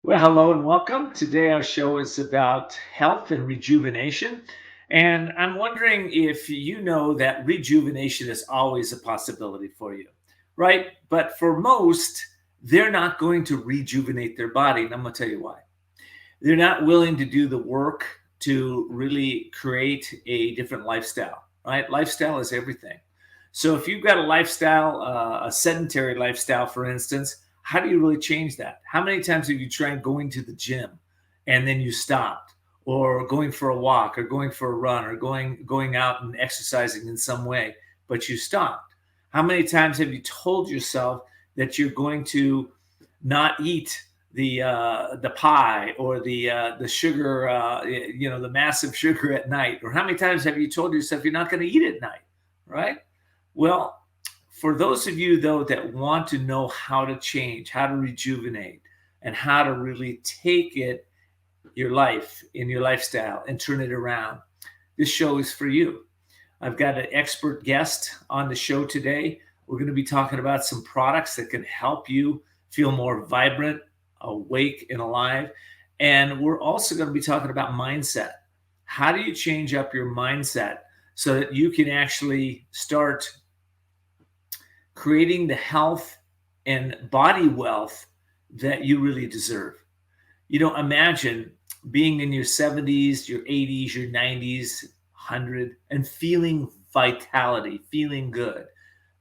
Well, hello and welcome. Today, our show is about health and rejuvenation. And I'm wondering if you know that rejuvenation is always a possibility for you, right? But for most, they're not going to rejuvenate their body. And I'm going to tell you why. They're not willing to do the work to really create a different lifestyle, right? Lifestyle is everything. So if you've got a lifestyle, a sedentary lifestyle, for instance, how do you really change that? How many times have you tried going to the gym and then you stopped, or going for a walk, or going for a run, or going out and exercising in some way, but you stopped? How many times have you told yourself that you're going to not eat the pie or the sugar, the massive sugar at night? Or how many times have you told yourself you're not going to eat at night, right? Well, for those of you, though, that want to know how to change, how to rejuvenate, and how to really take your life in your lifestyle and turn it around, this show is for you. I've got an expert guest on the show today. We're going to be talking about some products that can help you feel more vibrant, awake, and alive. And we're also going to be talking about mindset. How do you change up your mindset so that you can actually start creating the health and body wealth that you really deserve? Imagine being in your 70s, your 80s, your 90s, 100, and feeling vitality, feeling good,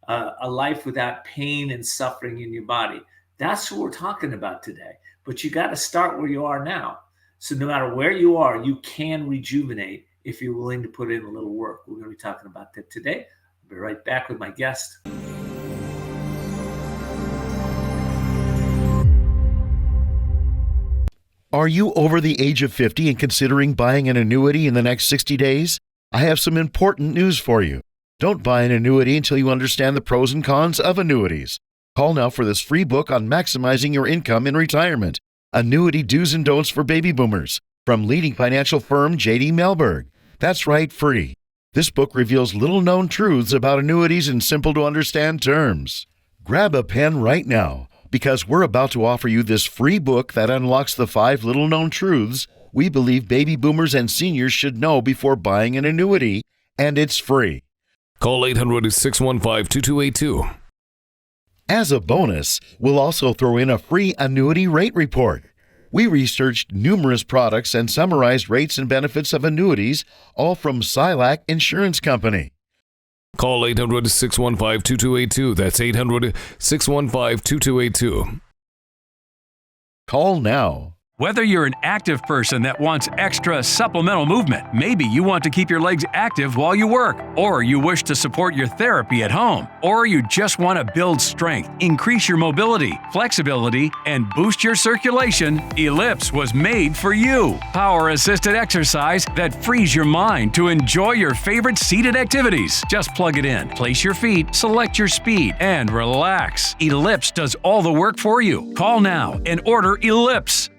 a life without pain and suffering in your body. That's what we're talking about today. But you got to start where you are now. So no matter where you are, you can rejuvenate if you're willing to put in a little work. We're going to be talking about that today. I'll be right back with my guest. Are you over the age of 50 and considering buying an annuity in the next 60 days? I have some important news for you. Don't buy an annuity until you understand the pros and cons of annuities. Call now for this free book on maximizing your income in retirement. Annuity Do's and Don'ts for Baby Boomers, from leading financial firm J.D. Mellberg. That's right, free. This book reveals little-known truths about annuities in simple-to-understand terms. Grab a pen right now, because we're about to offer you this free book that unlocks the 5 little-known truths we believe baby boomers and seniors should know before buying an annuity, and it's free. Call 800-615-2282. As a bonus, we'll also throw in a free annuity rate report. We researched numerous products and summarized rates and benefits of annuities, all from Silac Insurance Company. Call 800-615-2282. That's 800-615-2282. Call now. Whether you're an active person that wants extra supplemental movement, maybe you want to keep your legs active while you work, or you wish to support your therapy at home, or you just want to build strength, increase your mobility, flexibility, and boost your circulation, Ellipse was made for you. Power-assisted exercise that frees your mind to enjoy your favorite seated activities. Just plug it in, place your feet, select your speed, and relax. Ellipse does all the work for you. Call now and order Ellipse.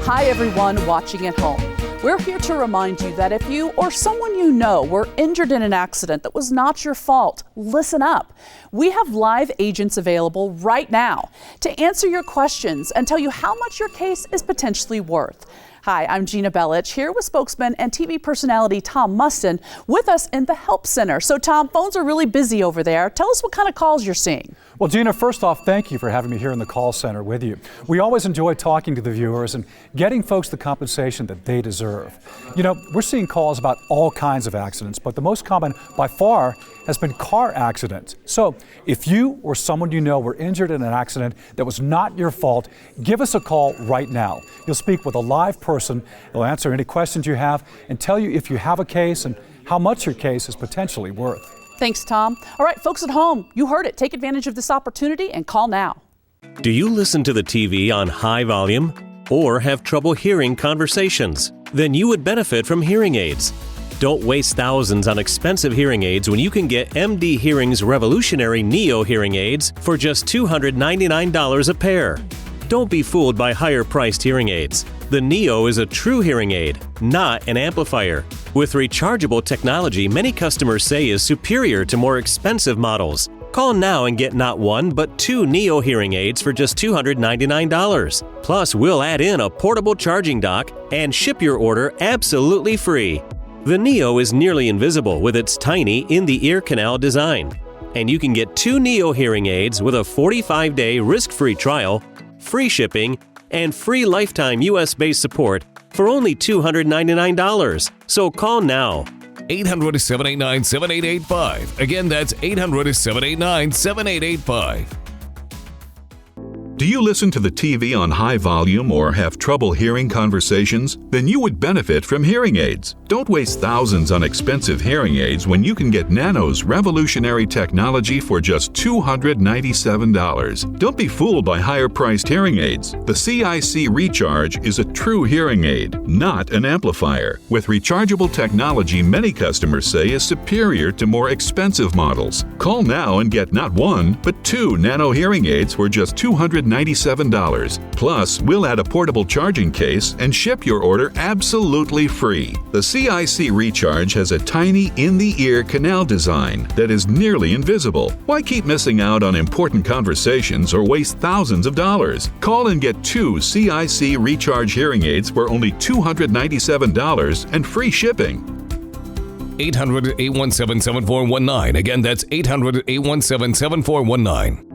Hi everyone watching at home. We're here to remind you that if you or someone you know were injured in an accident that was not your fault, listen up. We have live agents available right now to answer your questions and tell you how much your case is potentially worth. Hi, I'm Gina Bellich, here with spokesman and TV personality Tom Mustin with us in the Help Center. So Tom, phones are really busy over there. Tell us what kind of calls you're seeing. Well, Gina, first off, thank you for having me here in the call center with you. We always enjoy talking to the viewers and getting folks the compensation that they deserve. You know, we're seeing calls about all kinds of accidents, but the most common by far has been car accidents. So if you or someone you know were injured in an accident that was not your fault, give us a call right now. You'll speak with a live person. They'll answer any questions you have and tell you if you have a case and how much your case is potentially worth. Thanks, Tom. All right, folks at home, you heard it. Take advantage of this opportunity and call now. Do you listen to the TV on high volume or have trouble hearing conversations? Then you would benefit from hearing aids. Don't waste thousands on expensive hearing aids when you can get MD Hearing's revolutionary Neo hearing aids for just $299 a pair. Don't be fooled by higher-priced hearing aids. The Neo is a true hearing aid, not an amplifier. With rechargeable technology many customers say is superior to more expensive models. Call now and get not one, but 2 Neo hearing aids for just $299. Plus, we'll add in a portable charging dock and ship your order absolutely free. The Neo is nearly invisible with its tiny in-the-ear canal design. And you can get 2 Neo hearing aids with a 45-day risk-free trial, free shipping, and free lifetime US-based support for only $299. So call now. 800-789-7885. Again, that's 800-789-7885. Do you listen to the TV on high volume or have trouble hearing conversations? Then you would benefit from hearing aids. Don't waste thousands on expensive hearing aids when you can get Nano's revolutionary technology for just $297. Don't be fooled by higher-priced hearing aids. The CIC Recharge is a true hearing aid, not an amplifier. With rechargeable technology many customers say is superior to more expensive models. Call now and get not one, but 2 Nano hearing aids for just $297. Plus, we'll add a portable charging case and ship your order absolutely free. The CIC Recharge has a tiny in-the-ear canal design that is nearly invisible. Why keep missing out on important conversations or waste thousands of dollars? Call and get 2 CIC Recharge hearing aids for only $297 and free shipping. 800-817-7419. Again, that's 800-817-7419.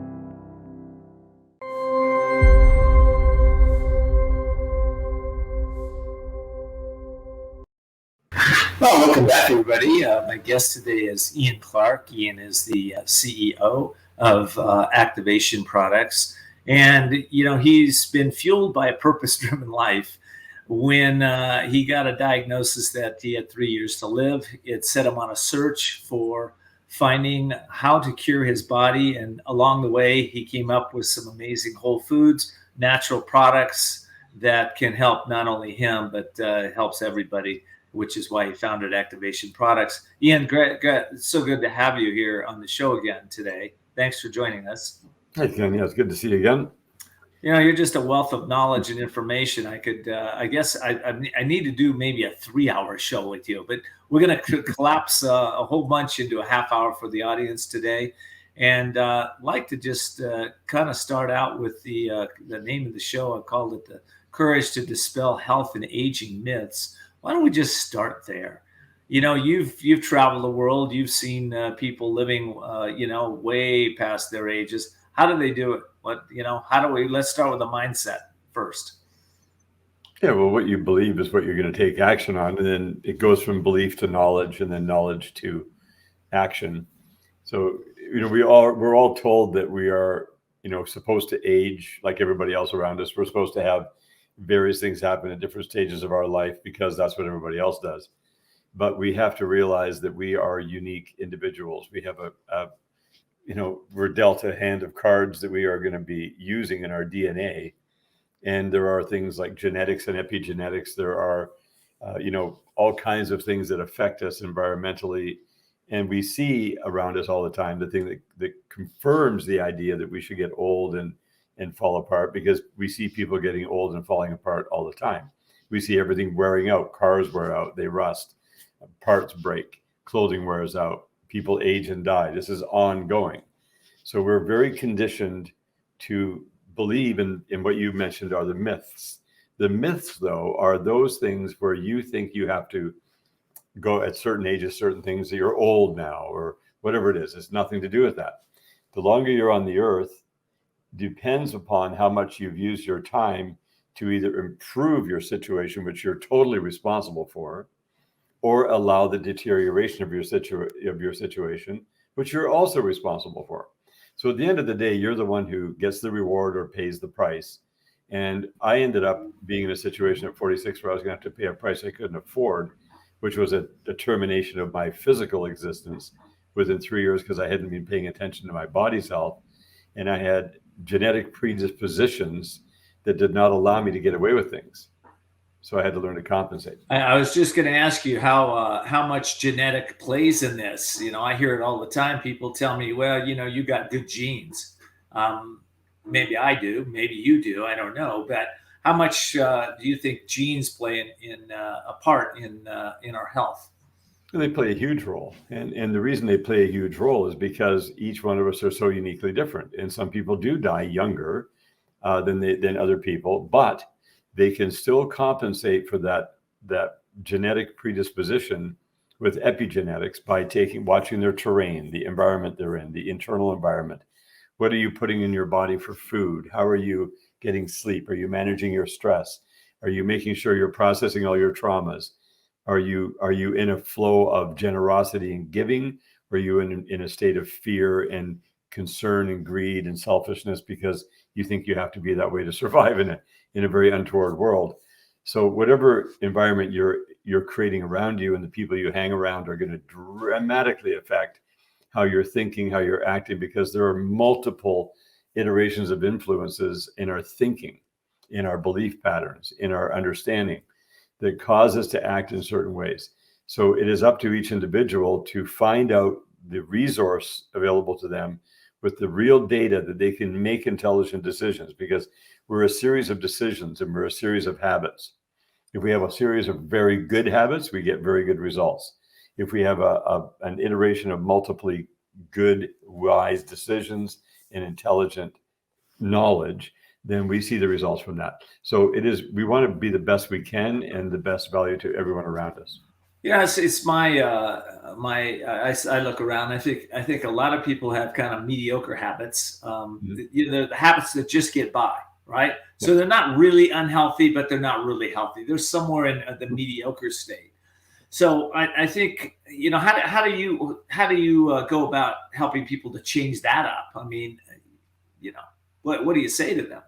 Well, welcome back, everybody. My guest today is Ian Clark. Ian is the CEO of Activation Products. And, he's been fueled by a purpose-driven life. When he got a diagnosis that he had 3 years to live, it set him on a search for finding how to cure his body. And along the way, he came up with some amazing whole foods, natural products that can help not only him, but helps everybody, which is why he founded Activation Products. Ian, great, it's so good to have you here on the show again today. Thanks for joining us. Hey, Ken. Yeah, it's good to see you again. You're just a wealth of knowledge and information. I guess I need to do maybe a 3-hour show with you, but we're going to collapse a whole bunch into a half hour for the audience today. And like to just kind of start out with the name of the show. I called it The Courage to Dispel Health and Aging Myths. Why don't we just start there? You've traveled the world. You've seen people living, way past their ages. How do they do it? Let's start with the mindset first. Yeah, well, what you believe is what you're going to take action on. And then it goes from belief to knowledge and then knowledge to action. So, we're all told that we are, supposed to age like everybody else around us. We're supposed to have various things happen at different stages of our life because that's what everybody else does. But we have to realize that we are unique individuals. We have we're dealt a hand of cards that we are going to be using in our DNA. And there are things like genetics and epigenetics. There are, all kinds of things that affect us environmentally. And we see around us all the time the thing that confirms the idea that we should get old and fall apart, because we see people getting old and falling apart all the time. We see everything wearing out. Cars wear out, they rust, parts break, clothing wears out, people age and die. This is ongoing. So we're very conditioned to believe in what you mentioned are the myths. The myths, though, are those things where you think you have to go at certain ages, certain things, that you're old now or whatever it is. It's nothing to do with that. The longer you're on the earth depends upon how much you've used your time to either improve your situation, which you're totally responsible for, or allow the deterioration of your situation, which you're also responsible for. So at the end of the day, you're the one who gets the reward or pays the price. And I ended up being in a situation at 46 where I was going to have to pay a price I couldn't afford, which was a termination of my physical existence within 3 years because I hadn't been paying attention to my body's health. And I had genetic predispositions that did not allow me to get away with things. So I had to learn to compensate. I was just going to ask you how much genetic plays in this. I hear it all the time. People tell me, well, you got good genes. Maybe I do. Maybe you do. I don't know. But how much do you think genes play in a part in our health? They play a huge role. And the reason they play a huge role is because each one of us are so uniquely different. And some people do die younger than other people, but they can still compensate for that genetic predisposition with epigenetics by watching their terrain, the environment they're in, the internal environment. What are you putting in your body for food? How are you getting sleep? Are you managing your stress? Are you making sure you're processing all your traumas? Are you in a flow of generosity and giving? Or are you in a state of fear and concern and greed and selfishness because you think you have to be that way to survive in a very untoward world? So whatever environment you're creating around you and the people you hang around are going to dramatically affect how you're thinking, how you're acting, because there are multiple iterations of influences in our thinking, in our belief patterns, in our understanding that cause us to act in certain ways. So it is up to each individual to find out the resource available to them with the real data that they can make intelligent decisions, because we're a series of decisions and we're a series of habits. If we have a series of very good habits, we get very good results. If we have an iteration of multiply good, wise decisions and intelligent knowledge, then we see the results from that. So we want to be the best we can and the best value to everyone around us. Yeah, it's I look around. I think a lot of people have kind of mediocre habits. The habits that just get by, right? Yeah. So they're not really unhealthy, but they're not really healthy. They're somewhere in the mediocre state. So I think, how do you go about helping people to change that up? I mean, what do you say to them?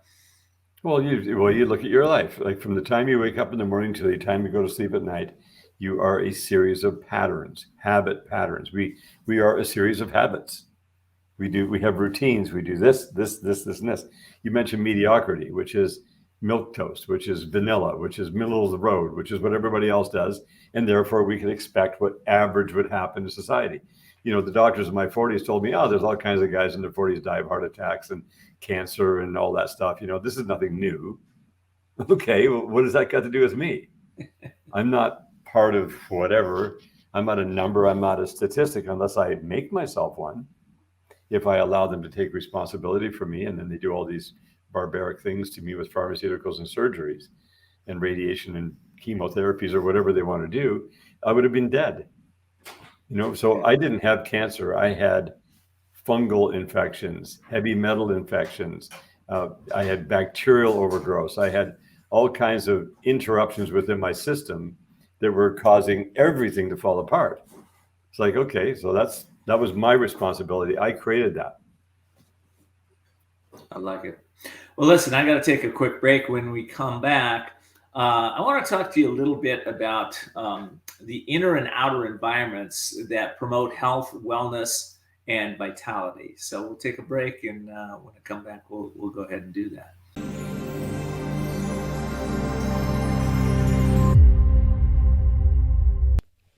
Well, you look at your life, like from the time you wake up in the morning to the time you go to sleep at night. You are a series of patterns, habit patterns. We are a series of habits. We have routines. We do this, and this. You mentioned mediocrity, which is milquetoast, which is vanilla, which is middle of the road, which is what everybody else does. And therefore we can expect what average would happen to society. The doctors in my 40s told me, there's all kinds of guys in their 40s die of heart attacks and cancer and all that stuff. This is nothing new. Okay, well, what does that got to do with me? I'm not part of whatever. I'm not a number. I'm not a statistic unless I make myself one. If I allow them to take responsibility for me, and then they do all these barbaric things to me with pharmaceuticals and surgeries and radiation and chemotherapies or whatever they want to do, I would have been dead. So I didn't have cancer. I had fungal infections, heavy metal infections. I had bacterial overgrowth. I had all kinds of interruptions within my system that were causing everything to fall apart. It's like, okay, so that was my responsibility. I created that. I like it. Well, listen, I got to take a quick break. When we come back, I want to talk to you a little bit about the inner and outer environments that promote health, wellness, and vitality. So we'll take a break, and when I come back, we'll go ahead and do that.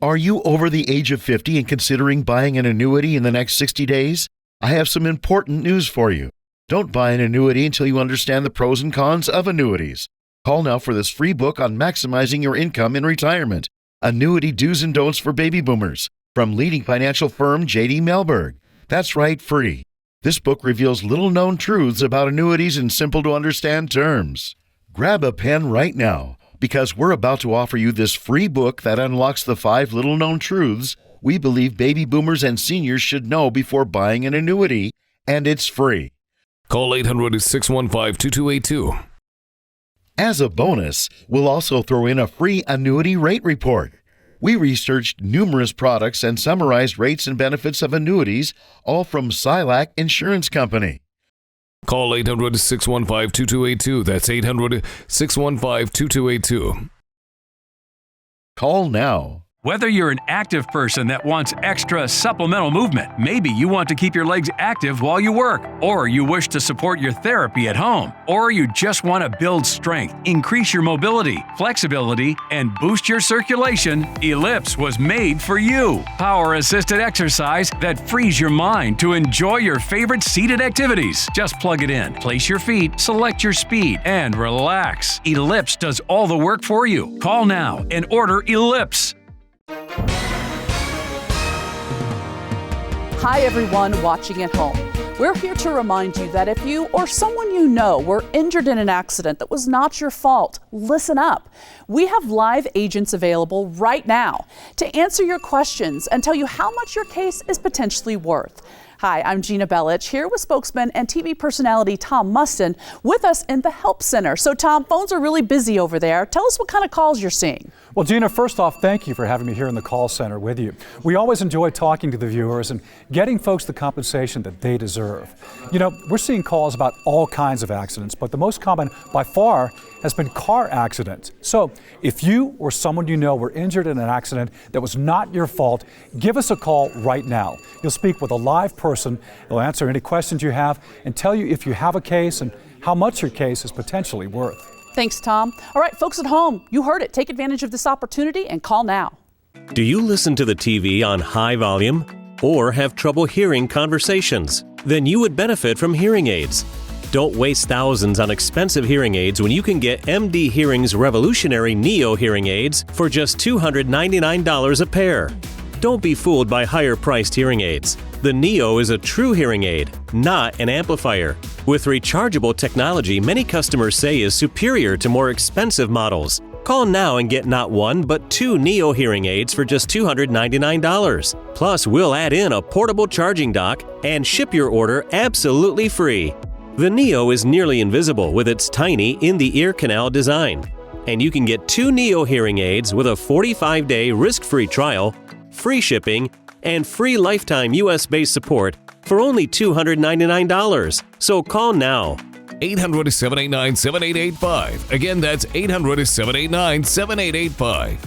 Are you over the age of 50 and considering buying an annuity in the next 60 days? I have some important news for you. Don't buy an annuity until you understand the pros and cons of annuities. Call now for this free book on maximizing your income in retirement. Annuity Do's and Don'ts for Baby Boomers from leading financial firm J.D. Mellberg. That's right, free. This book reveals little-known truths about annuities in simple-to-understand terms. Grab a pen right now, because we're about to offer you this free book that unlocks the 5 little-known truths we believe baby boomers and seniors should know before buying an annuity, and it's free. Call 800-615-2282. As a bonus, we'll also throw in a free annuity rate report. We researched numerous products and summarized rates and benefits of annuities, all from Silac Insurance Company. Call 800-615-2282. That's 800-615-2282. Call now. Whether you're an active person that wants extra supplemental movement, maybe you want to keep your legs active while you work, or you wish to support your therapy at home, or you just want to build strength, increase your mobility, flexibility, and boost your circulation, Ellipse was made for you. Power-assisted exercise that frees your mind to enjoy your favorite seated activities. Just plug it in, place your feet, select your speed, and relax. Ellipse does all the work for you. Call now and order Ellipse. Hi, everyone watching at home. We're here to remind you that if you or someone you know were injured in an accident that was not your fault, listen up. We have live agents available right now to answer your questions and tell you how much your case is potentially worth. Hi, I'm Gina Bellich, here with spokesman and TV personality Tom Mustin with us in the Help Center. So Tom, phones are really busy over there. Tell us what kind of calls you're seeing. Well, Gina, first off, thank you for having me here in the call center with you. We always enjoy talking to the viewers and getting folks the compensation that they deserve. You know, we're seeing calls about all kinds of accidents, but the most common by far has been car accidents. So if you or someone you know were injured in an accident that was not your fault, give us a call right now. You'll speak with a live person. They'll answer any questions you have and tell you if you have a case and how much your case is potentially worth. Thanks, Tom. All right, folks at home, you heard it. Take advantage of this opportunity and call now. Do you listen to the TV on high volume or have trouble hearing conversations? Then you would benefit from hearing aids. Don't waste thousands on expensive hearing aids when you can get MD Hearing's revolutionary Neo hearing aids for just $299 a pair. Don't be fooled by higher-priced hearing aids. The Neo is a true hearing aid, not an amplifier. With rechargeable technology many customers say is superior to more expensive models. Call now and get not one, but two Neo hearing aids for just $299. Plus, we'll add in a portable charging dock and ship your order absolutely free. The Neo is nearly invisible with its tiny in-the-ear canal design. And you can get two Neo hearing aids with a 45-day risk-free trial, free shipping, and free lifetime US-based support for only $299. So call now. 800-789-7885. Again, that's 800-789-7885.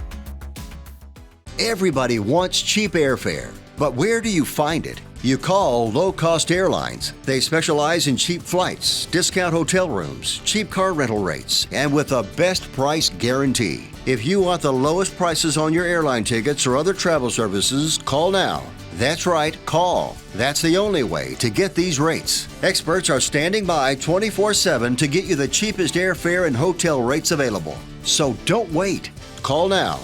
Everybody wants cheap airfare, but where do you find it? You call low-cost airlines. They specialize in cheap flights, discount hotel rooms, cheap car rental rates, and with a best price guarantee. If you want the lowest prices on your airline tickets or other travel services, call now. That's right, call. That's the only way to get these rates. Experts are standing by 24/7 to get you the cheapest airfare and hotel rates available. So don't wait. Call now.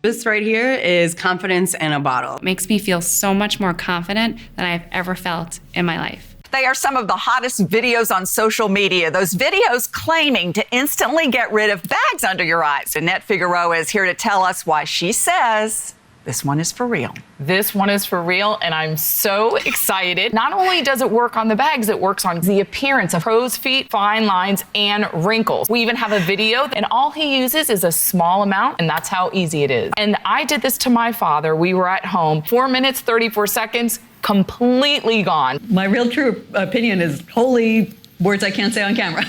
This right here is confidence in a bottle. It makes me feel so much more confident than I've ever felt in my life. They are some of the hottest videos on social media. Those videos claiming to instantly get rid of bags under your eyes. Annette Figueroa is here to tell us why she says this one is for real. This one is for real, and I'm so excited. Not only does it work on the bags, it works on the appearance of crow's feet, fine lines, and wrinkles. We even have a video, and all he uses is a small amount, and that's how easy it is. And I did this to my father. We were at home, 4 minutes, 34 seconds, completely gone. My real true opinion is holy words I can't say on camera.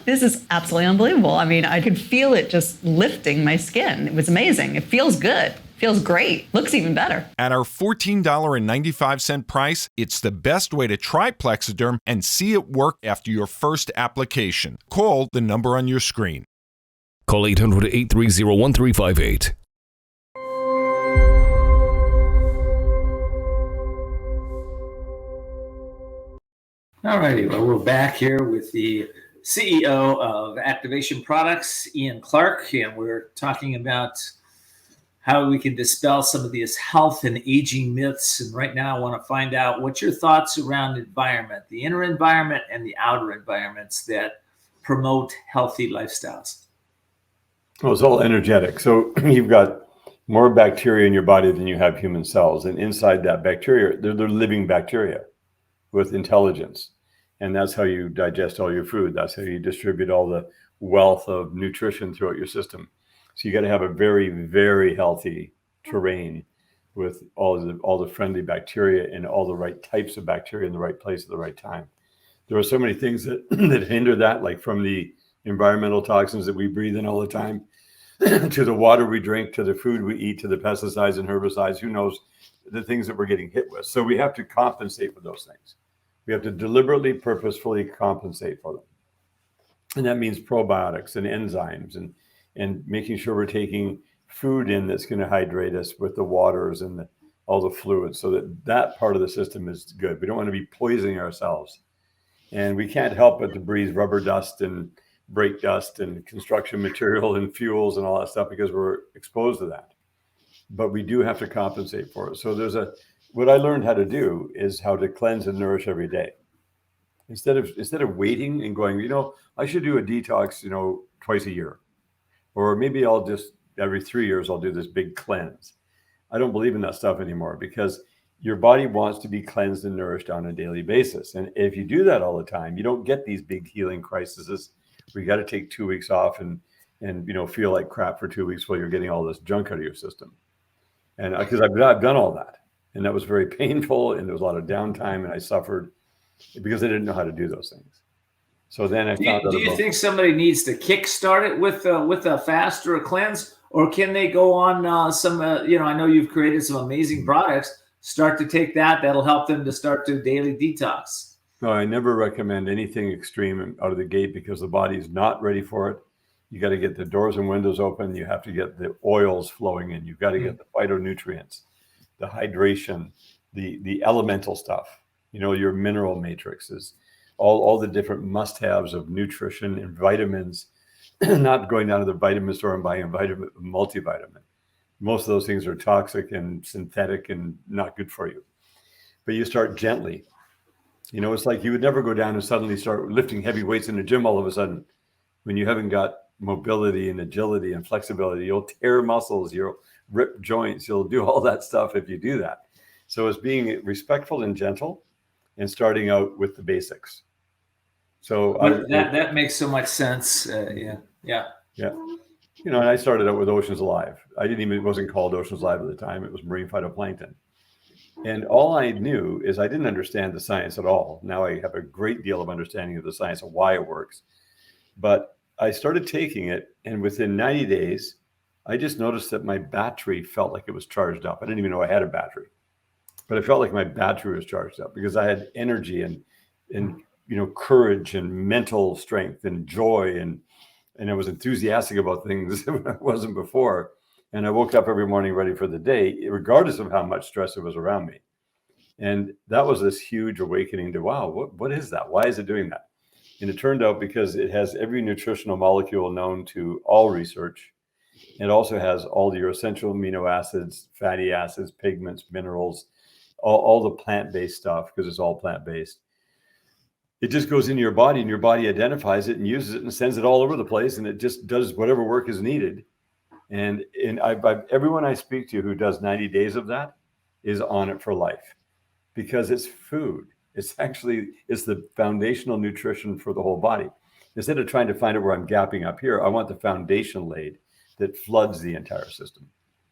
This is absolutely unbelievable. I mean, I could feel it just lifting my skin. It was amazing. It feels good. Feels great. Looks even better. At our $14.95 price, it's the best way to try Plexiderm and see it work after your first application. Call the number on your screen. Call 800-830-1358. All righty, well, we're back here with the CEO of Activation Products, Ian Clark, and we're talking about how we can dispel some of these health and aging myths. And right now I want to find out what's your thoughts around environment, the inner environment and the outer environments that promote healthy lifestyles. Well, it's all energetic. So you've got more bacteria in your body than you have human cells. And inside that bacteria, they're living bacteria with intelligence. And that's how you digest all your food. That's how you distribute all the wealth of nutrition throughout your system. So you got to have a very, very healthy terrain with all the friendly bacteria and all the right types of bacteria in the right place at the right time. There are so many things that hinder that, like from the environmental toxins that we breathe in all the time, to the water we drink, to the food we eat, to the pesticides and herbicides, who knows the things that we're getting hit with. So we have to compensate for those things. We have to deliberately, purposefully compensate for them. And that means probiotics and enzymes and making sure we're taking food in that's going to hydrate us with the waters and all the fluids, so that part of the system is good. We don't want to be poisoning ourselves. And we can't help but to breathe rubber dust and brake dust and construction material and fuels and all that stuff because we're exposed to that. But we do have to compensate for it. So there's a what I learned how to do is how to cleanse and nourish every day. Instead of waiting and going, I should do a detox, twice a year, or maybe I'll just every 3 years I'll do this big cleanse. I don't believe in that stuff anymore, because your body wants to be cleansed and nourished on a daily basis. And if you do that all the time, you don't get these big healing crises where you got to take 2 weeks off and feel like crap for 2 weeks while you're getting all this junk out of your system. And because I've done all that, and that was very painful, and there was a lot of downtime, and I suffered because I didn't know how to do those things. So then I found out. Do you think somebody needs to kickstart it with a fast or a cleanse, or can they go on some? I know you've created some amazing products. Start to take that'll help them to start to daily detox. No, I never recommend anything extreme out of the gate, because the body's not ready for it. You got to get the doors and windows open. You have to get the oils flowing in. You've got to get the phytonutrients, the hydration, the elemental stuff. Your mineral matrices, all the different must-haves of nutrition and vitamins. Not going down to the vitamin store and buying a multivitamin. Most of those things are toxic and synthetic and not good for you. But you start gently. It's like you would never go down and suddenly start lifting heavy weights in the gym all of a sudden. When you haven't got mobility and agility and flexibility, you'll tear muscles, you'll rip joints, you'll do all that stuff if you do that. So it's being respectful and gentle and starting out with the basics. So that makes so much sense. Yeah. And I started out with Oceans Alive. It wasn't called Oceans Alive at the time. It was marine phytoplankton. And all I knew is I didn't understand the science at all. Now I have a great deal of understanding of the science of why it works. But I started taking it, and within 90 days, I just noticed that my battery felt like it was charged up. I didn't even know I had a battery, but I felt like my battery was charged up because I had energy and courage and mental strength and joy, and I was enthusiastic about things that I wasn't before. And I woke up every morning ready for the day, regardless of how much stress it was around me. And that was this huge awakening to, wow, what is that? Why is it doing that? And it turned out because it has every nutritional molecule known to all research. It also has all your essential amino acids, fatty acids, pigments, minerals, all the plant-based stuff, because it's all plant-based. It just goes into your body, and your body identifies it and uses it and sends it all over the place, and it just does whatever work is needed. And everyone I speak to who does 90 days of that is on it for life, because it's food. It's the foundational nutrition for the whole body. Instead of trying to find it where I'm gapping up here, I want the foundation laid that floods the entire system.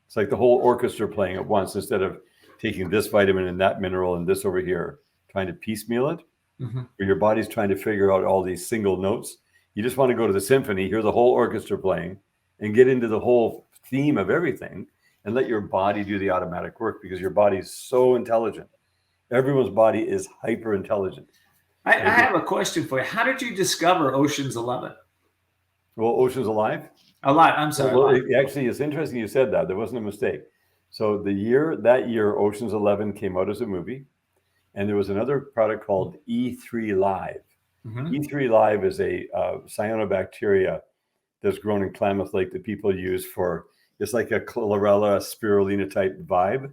It's like the whole orchestra playing at once, instead of taking this vitamin and that mineral and this over here, trying to piecemeal it, where your body's trying to figure out all these single notes. You just want to go to the symphony, hear the whole orchestra playing, and get into the whole theme of everything, and let your body do the automatic work, because your body is so intelligent. Everyone's body is hyper intelligent. I have a question for you. How did you discover Ocean's 11? Well, Ocean's Alive? Alive, I'm sorry. Well, actually, it's interesting you said that. There wasn't a mistake. So that year, Ocean's 11 came out as a movie, and there was another product called E3 Live. E3 Live is a cyanobacteria that's grown in Klamath Lake that people use for, it's like a chlorella spirulina type vibe.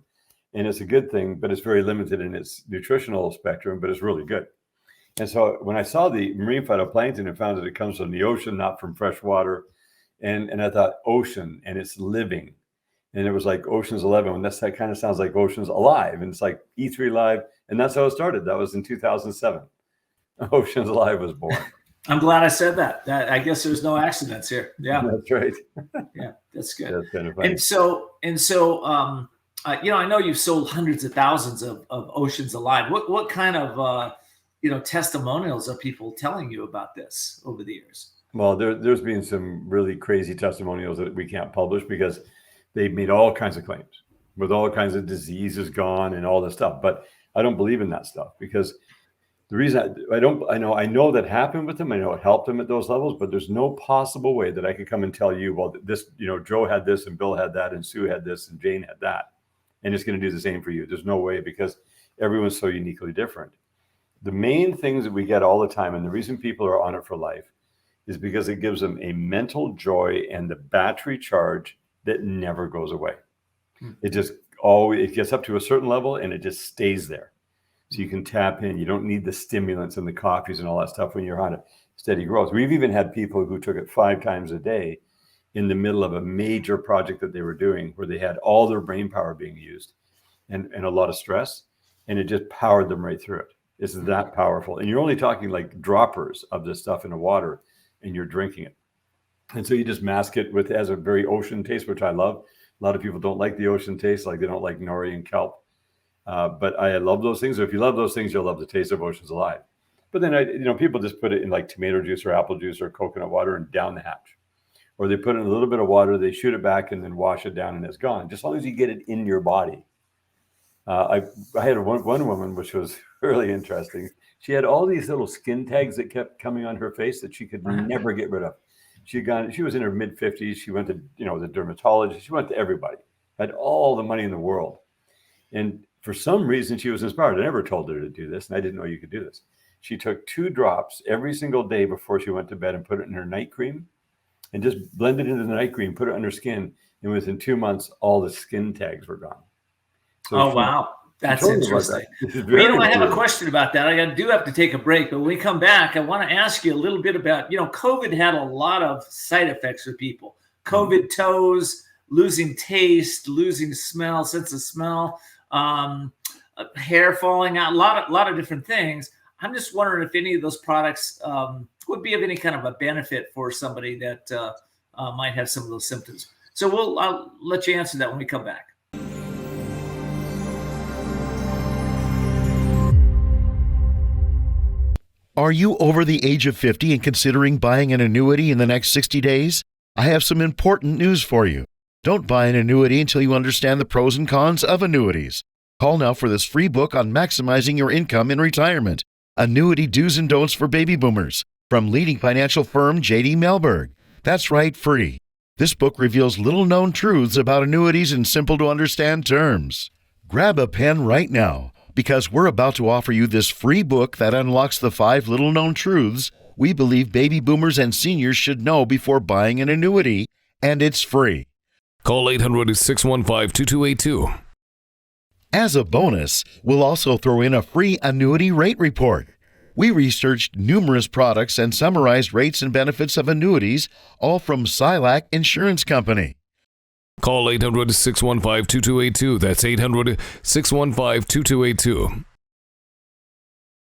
And it's a good thing, but it's very limited in its nutritional spectrum, but it's really good. And so when I saw the marine phytoplankton and found that it comes from the ocean, not from fresh water, and I thought ocean, and it's living. And it was like Ocean's 11, and that kind of sounds like Ocean's Alive. And it's like E3 Live, and that's how it started. That was in 2007. Ocean's Alive was born. I'm glad I said that. I guess there's no accidents here. Yeah, that's right. Yeah, that's good. That's kind of funny. And so, I know you've sold hundreds of thousands of Oceans Alive. What kind of testimonials are people telling you about this over the years? Well, there's been some really crazy testimonials that we can't publish, because they've made all kinds of claims with all kinds of diseases gone and all this stuff. But I don't believe in that stuff, because the reason I know that happened with them. I know it helped them at those levels, but there's no possible way that I could come and tell you, well, this, Joe had this and Bill had that and Sue had this and Jane had that, and it's going to do the same for you. There's no way, because everyone's so uniquely different. The main things that we get all the time, and the reason people are on it for life, is because it gives them a mental joy and the battery charge that never goes away. It just it gets up to a certain level and it just stays there. So you can tap in. You don't need the stimulants and the coffees and all that stuff when you're on a steady growth. We've even had people who took it 5 times a day in the middle of a major project that they were doing where they had all their brain power being used and a lot of stress, and it just powered them right through it. It's that powerful. And you're only talking like droppers of this stuff in the water and you're drinking it. And so you just mask it with, as a very ocean taste, which I love. A lot of people don't like the ocean taste, like they don't like nori and kelp. But I love those things. So if you love those things, you'll love the taste of Oceans Alive. But then people just put it in like tomato juice or apple juice or coconut water and down the hatch. Or they put in a little bit of water, they shoot it back and then wash it down and it's gone. Just as long as you get it in your body. I had one woman, which was really interesting. She had all these little skin tags that kept coming on her face that she could never get rid of. She was in her mid 50s. She went to, the dermatologist. She went to everybody, had all the money in the world. And for some reason, she was inspired. I never told her to do this, and I didn't know you could do this. She took 2 drops every single day before she went to bed and put it in her night cream and just blended it into the night cream, put it on her skin. And within 2 months, all the skin tags were gone. So wow. That's interesting. I have a question about that. I do have to take a break, but when we come back, I want to ask you a little bit about, COVID had a lot of side effects for people. COVID toes, losing taste, losing smell, sense of smell, hair falling out, a lot of different things. I'm just wondering if any of those products would be of any kind of a benefit for somebody that might have some of those symptoms. So I'll let you answer that when we come back. Are you over the age of 50 and considering buying an annuity in the next 60 days? I have some important news for you. Don't buy an annuity until you understand the pros and cons of annuities. Call now for this free book on maximizing your income in retirement. Annuity Do's and Don'ts for Baby Boomers from leading financial firm J.D. Mellberg. That's right, free. This book reveals little-known truths about annuities in simple-to-understand terms. Grab a pen right now, because we're about to offer you this free book that unlocks the 5 little-known truths we believe baby boomers and seniors should know before buying an annuity, and it's free. Call 800-615-2282. As a bonus, we'll also throw in a free annuity rate report. We researched numerous products and summarized rates and benefits of annuities, all from Silac Insurance Company. Call 800-615-2282. That's 800-615-2282.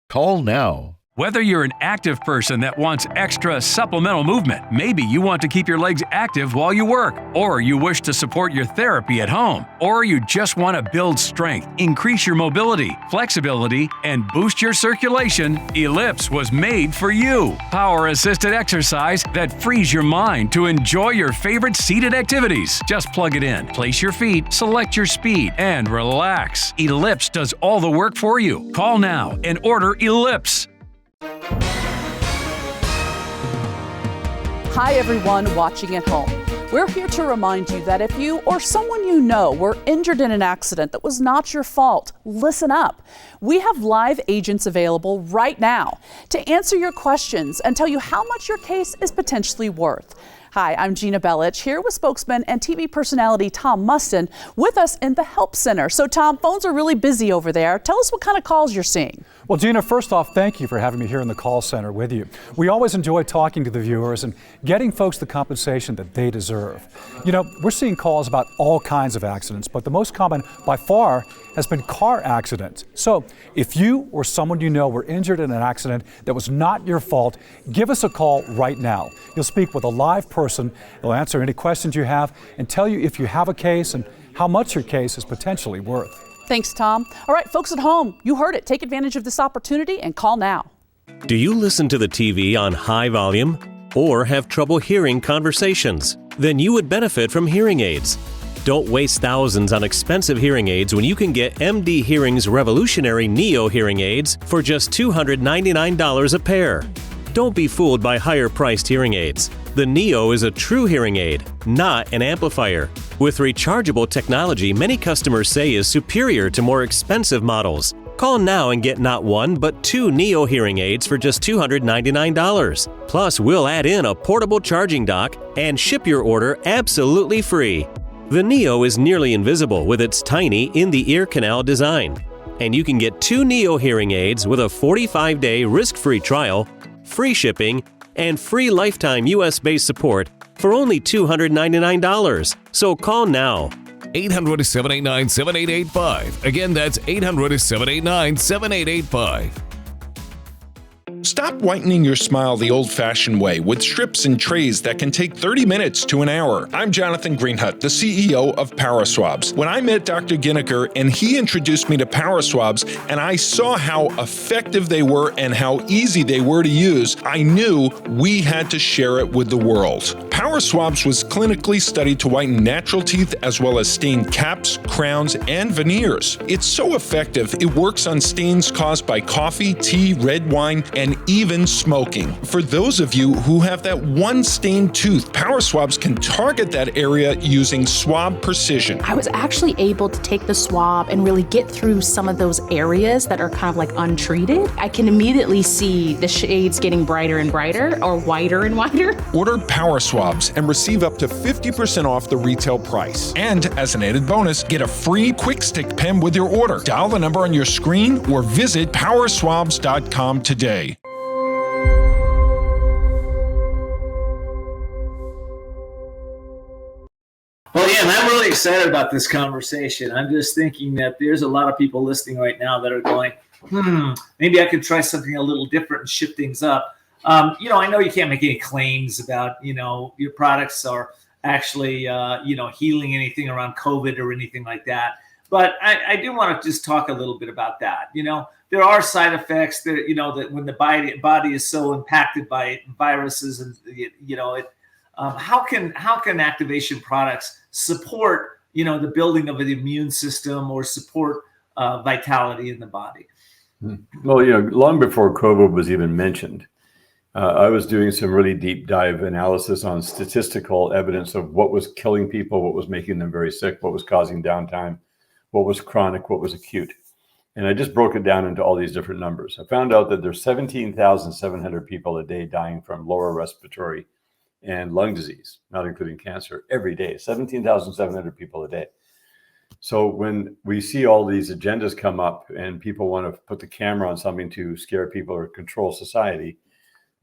Call now. Whether you're an active person that wants extra supplemental movement, maybe you want to keep your legs active while you work, or you wish to support your therapy at home, or you just want to build strength, increase your mobility, flexibility, and boost your circulation, Ellipse was made for you. Power-assisted exercise that frees your mind to enjoy your favorite seated activities. Just plug it in, place your feet, select your speed, and relax. Ellipse does all the work for you. Call now and order Ellipse. Hi, everyone watching at home. We're here to remind you that if you or someone you know were injured in an accident that was not your fault, listen up. We have live agents available right now to answer your questions and tell you how much your case is potentially worth. Hi, I'm Gina Bellich, here with spokesman and TV personality Tom Mustin with us in the Help Center. So Tom, phones are really busy over there. Tell us what kind of calls you're seeing. Well, Gina, first off, thank you for having me here in the call center with you. We always enjoy talking to the viewers and getting folks the compensation that they deserve. We're seeing calls about all kinds of accidents, but the most common by far has been car accidents. So if you or someone you know were injured in an accident that was not your fault, give us a call right now. You'll speak with a live person. They'll answer any questions you have and tell you if you have a case and how much your case is potentially worth. Thanks, Tom. All right, folks at home, you heard it. Take advantage of this opportunity and call now. Do you listen to the TV on high volume or have trouble hearing conversations? Then you would benefit from hearing aids. Don't waste thousands on expensive hearing aids when you can get MD Hearing's revolutionary Neo hearing aids for just $299 a pair. Don't be fooled by higher-priced hearing aids. The Neo is a true hearing aid, not an amplifier. With rechargeable technology many customers say is superior to more expensive models. Call now and get not 1 but 2 Neo hearing aids for just $299. Plus, we'll add in a portable charging dock and ship your order absolutely free. The Neo is nearly invisible with its tiny in-the-ear canal design. And you can get 2 Neo hearing aids with a 45-day risk-free trial, free shipping, and free lifetime US-based support for only $299. So call now. 800-789-7885. Again, that's 800-789-7885. Stop whitening your smile the old-fashioned way with strips and trays that can take 30 minutes to an hour. I'm Jonathan Greenhut, the CEO of PowerSwabs. When I met Dr. Ginniker and he introduced me to PowerSwabs and I saw how effective they were and how easy they were to use, I knew we had to share it with the world. PowerSwabs was clinically studied to whiten natural teeth as well as stain caps, crowns, and veneers. It's so effective, it works on stains caused by coffee, tea, red wine, and even smoking. For those of you who have that one stained tooth, PowerSwabs can target that area using swab precision. I was actually able to take the swab and really get through some of those areas that are kind of like untreated. I can immediately see the shades getting brighter and brighter or whiter and whiter. Order PowerSwabs and receive up to 50% off the retail price. And as an added bonus, get a free quick stick pen with your order. Dial the number on your screen or visit powerswabs.com today. Well, yeah, and I'm really excited about this conversation. I'm just thinking that there's a lot of people listening right now that are going, maybe I could try something a little different and shift things up. I know you can't make any claims about, your products are actually, healing anything around COVID or anything like that. But I do want to just talk a little bit about that. There are side effects that, that when the body is so impacted by viruses and, how can activation products support, the building of the immune system or support vitality in the body? Well, long before COVID was even mentioned, I was doing some really deep dive analysis on statistical evidence of what was killing people, what was making them very sick, what was causing downtime, what was chronic, what was acute. And I just broke it down into all these different numbers. I found out that there's 17,700 people a day dying from lower respiratory and lung disease, not including cancer, every day, 17,700 people a day. So when we see all these agendas come up and people want to put the camera on something to scare people or control society,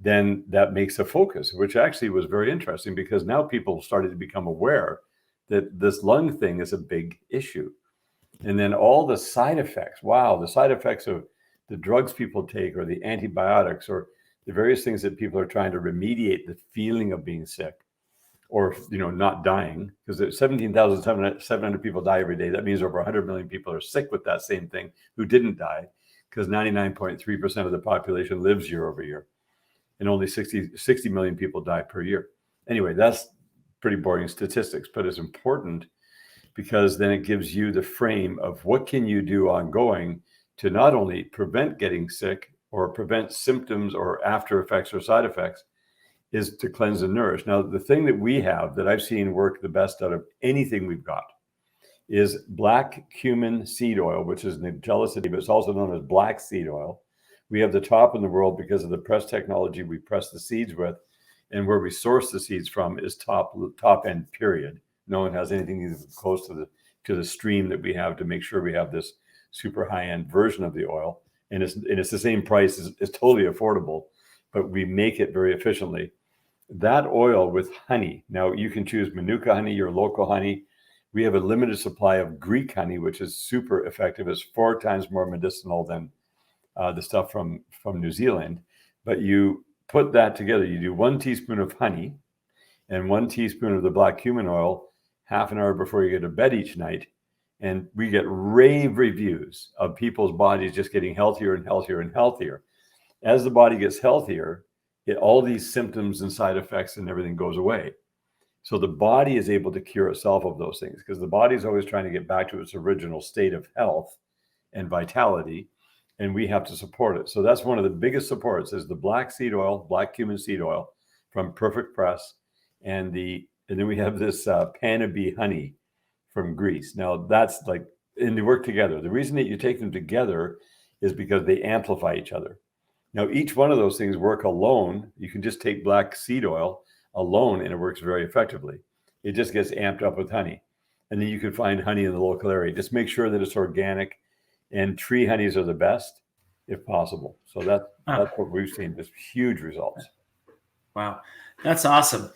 then that makes a focus, which actually was very interesting because now people started to become aware that this lung thing is a big issue. And then all the side effects, the side effects of the drugs people take or the antibiotics or the various things that people are trying to remediate the feeling of being sick or, not dying, because there's 17,700 people die every day. That means over 100 million people are sick with that same thing who didn't die, because 99.3% of the population lives year over year. And only 60 million people die per year. Anyway, that's pretty boring statistics, but it's important because then it gives you the frame of what can you do ongoing to not only prevent getting sick or prevent symptoms or after effects or side effects, is to cleanse and nourish. Now, the thing that we have that I've seen work the best out of anything we've got is black cumin seed oil, which is Nigella sativa, but it's also known as black seed oil. We have the top in the world because of the press technology we press the seeds with, and where we source the seeds from is top end, period. No one has anything even close to the stream that we have to make sure we have this super high end version of the oil. And it's the same price, it's totally affordable, but we make it very efficiently. That oil with honey, now you can choose Manuka honey, your local honey. We have a limited supply of Greek honey, which is super effective. It's 4 times more medicinal than the stuff from New Zealand. But you put that together, you do 1 teaspoon of honey and 1 teaspoon of the black cumin oil half an hour before you go to bed each night. And we get rave reviews of people's bodies just getting healthier and healthier and healthier. As the body gets healthier, all these symptoms and side effects and everything goes away. So the body is able to cure itself of those things because the body is always trying to get back to its original state of health and vitality, and we have to support it. So that's one of the biggest supports is the black seed oil, black cumin seed oil from Perfect Press, and then we have this Panna-Bee honey from Greece. Now that's and they work together. The reason that you take them together is because they amplify each other. Now, each one of those things work alone. You can just take black seed oil alone and it works very effectively. It just gets amped up with honey. and then you can find honey in the local area. Just make sure that it's organic, and tree honeys are the best if possible. So that's what we've seen, just huge results. Wow, that's awesome.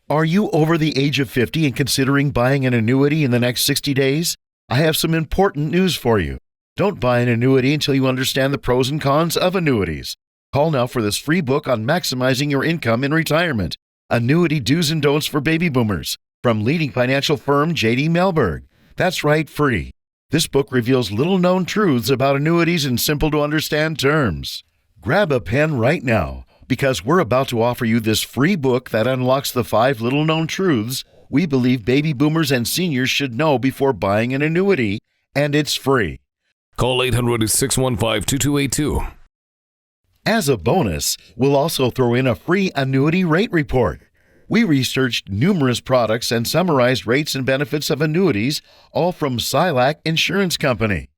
Are you over the age of 50 and considering buying an annuity in the next 60 days? I have some important news for you. Don't buy an annuity until you understand the pros and cons of annuities. Call now for this free book on maximizing your income in retirement. Annuity Do's and Don'ts for Baby Boomers from leading financial firm J.D. Mellberg. That's right, free. This book reveals little-known truths about annuities in simple-to-understand terms. Grab a pen right now, because we're about to offer you this free book that unlocks the 5 little-known truths we believe baby boomers and seniors should know before buying an annuity, and it's free. Call 800-615-2282. As a bonus, we'll also throw in a free annuity rate report. We researched numerous products and summarized rates and benefits of annuities, all from Silac Insurance Company.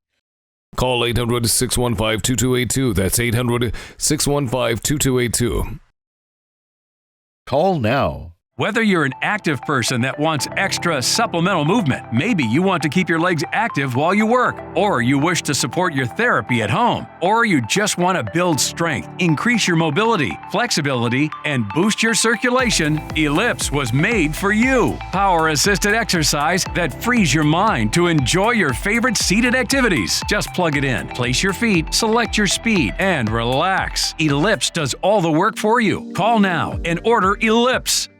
Call 800-615-2282. That's 800-615-2282. Call now. Whether you're an active person that wants extra supplemental movement, maybe you want to keep your legs active while you work, or you wish to support your therapy at home, or you just want to build strength, increase your mobility, flexibility, and boost your circulation, Ellipse was made for you. Power-assisted exercise that frees your mind to enjoy your favorite seated activities. Just plug it in, place your feet, select your speed, and relax. Ellipse does all the work for you. Call now and order Ellipse.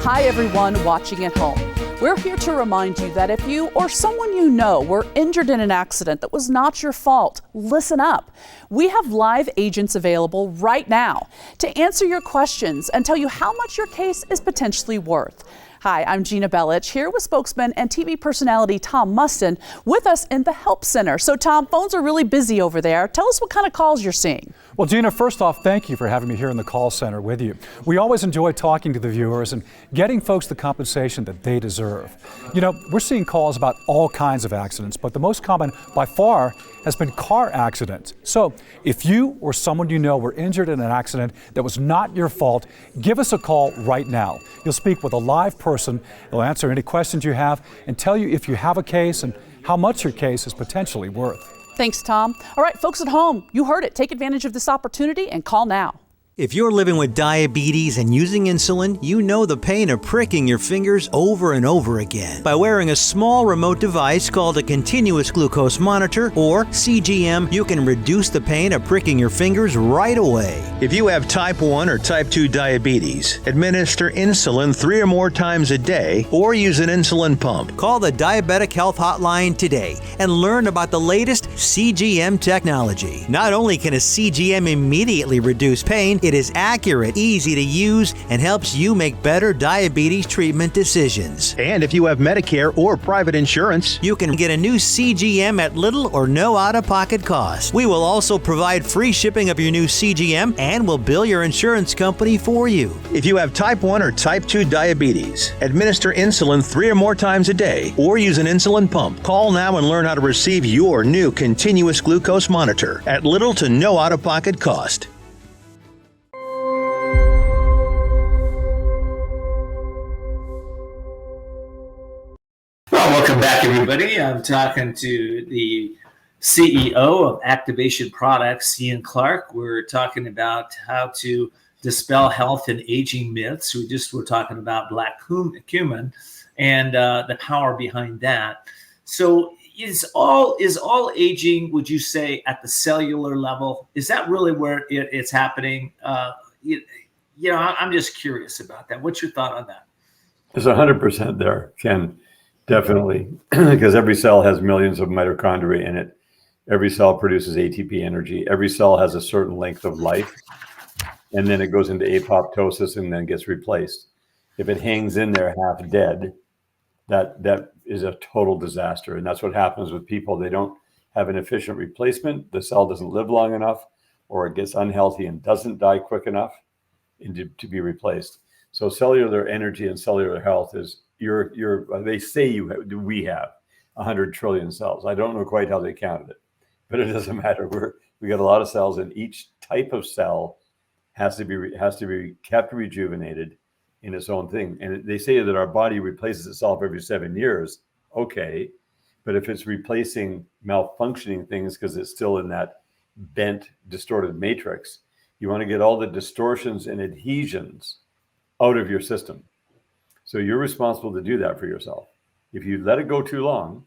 Hi, everyone watching at home. We're here to remind you that if you or someone you know were injured in an accident that was not your fault, listen up. We have live agents available right now to answer your questions and tell you how much your case is potentially worth. Hi, I'm Gina Bellich, here with spokesman and TV personality Tom Mustin with us in the Help Center. So Tom, phones are really busy over there. Tell us what kind of calls you're seeing. Well, Gina, first off, thank you for having me here in the call center with you. We always enjoy talking to the viewers and getting folks the compensation that they deserve. You know, we're seeing calls about all kinds of accidents, but the most common by far has been car accidents. So if you or someone you know were injured in an accident that was not your fault, give us a call right now. You'll speak with a live person. They'll answer any questions you have and tell you if you have a case and how much your case is potentially worth. Thanks, Tom. All right, folks at home, you heard it. Take advantage of this opportunity and call now. If you're living with diabetes and using insulin, you know the pain of pricking your fingers over and over again. By wearing a small remote device called a continuous glucose monitor, or CGM, you can reduce the pain of pricking your fingers right away. If you have type 1 or type 2 diabetes, administer insulin 3 or more times a day, or use an insulin pump. Call the Diabetic Health Hotline today and learn about the latest CGM technology. Not only can a CGM immediately reduce pain, it is accurate, easy to use, and helps you make better diabetes treatment decisions. And if you have Medicare or private insurance, you can get a new CGM at little or no out-of-pocket cost. We will also provide free shipping of your new CGM and will bill your insurance company for you. If you have type 1 or type 2 diabetes, administer insulin 3 or more times a day, or use an insulin pump. Call now and learn how to receive your new continuous glucose monitor at little to no out-of-pocket cost. Welcome back, everybody. I'm talking to the CEO of Activation Products, Ian Clark. We're talking about how to dispel health and aging myths. We just were talking about black cumin and the power behind that. So is all aging, would you say, at the cellular level? Is that really where it's happening? I'm just curious about that. What's your thought on that? It's 100% there, Ken. Definitely, because every cell has millions of mitochondria in it. Every cell produces ATP energy. Every cell has a certain length of life, and then it goes into apoptosis and then gets replaced. If it hangs in there half dead, that is a total disaster. And that's what happens with people. They don't have an efficient replacement. The cell doesn't live long enough, or it gets unhealthy and doesn't die quick enough to be replaced. So cellular energy and cellular health is they say we have 100 trillion cells. I don't know quite how they counted it, but it doesn't matter. We got a lot of cells, and each type of cell has to be kept rejuvenated in its own thing. And they say that our body replaces itself every 7 years. Okay. But if it's replacing malfunctioning things because it's still in that bent, distorted matrix, you want to get all the distortions and adhesions out of your system. So you're responsible to do that for yourself. If you let it go too long,